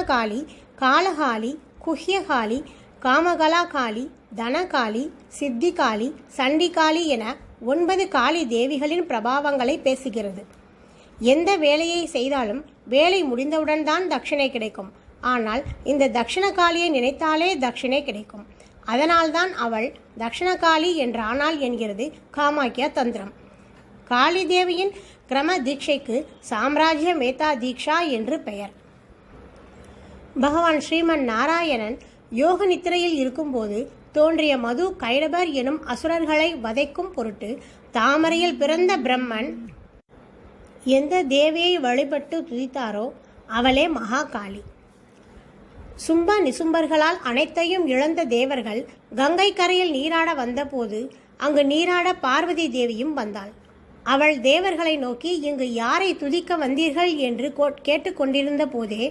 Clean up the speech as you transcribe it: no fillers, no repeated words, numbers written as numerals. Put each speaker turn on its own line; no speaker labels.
பத்ரகாளி, காலகாளி, குஹ்யகாளி, காமகலா காளி, தனகாளி, சித்திகாளி, சண்டிகாளி என 9 காளி தேவிகளின் பிரபாவங்களை பேசுகிறது. எந்த வேலையை செய்தாலும் வேலை முடிந்தவுடன் தான் தட்சிணை கிடைக்கும். ஆனால் இந்த தட்சிணகாளியை நினைத்தாலே தட்சிணை கிடைக்கும். அதனால்தான் அவள் தட்சிணகாளி என்றானாள் என்கிறது காமாக்கியா தந்திரம். காளி தேவியின் கிரம தீட்சைக்கு சாம்ராஜ்ய மேதா தீக்ஷா என்று பெயர். பகவான் ஸ்ரீமன் நாராயணன் யோக நித்திரையில் இருக்கும்போது தோன்றிய மது கைடபர் எனும் அசுரர்களை வதைக்கும் பொருட்டு தாமரையில் பிறந்த பிரம்மன் எந்த தேவியை வழிபட்டு துதித்தாரோ அவளே மகாகாளி. சும்ப நிசும்பர்களால் அனைத்தையும் இழந்த தேவர்கள் கங்கை கரையில் நீராட வந்தபோது அங்கு நீராட பார்வதி தேவியும் வந்தாள். அவள் தேவர்களை நோக்கி, இங்கு யாரை துதிக்க வந்தீர்கள் என்று கேட்டுக்கொண்டிருந்த போதே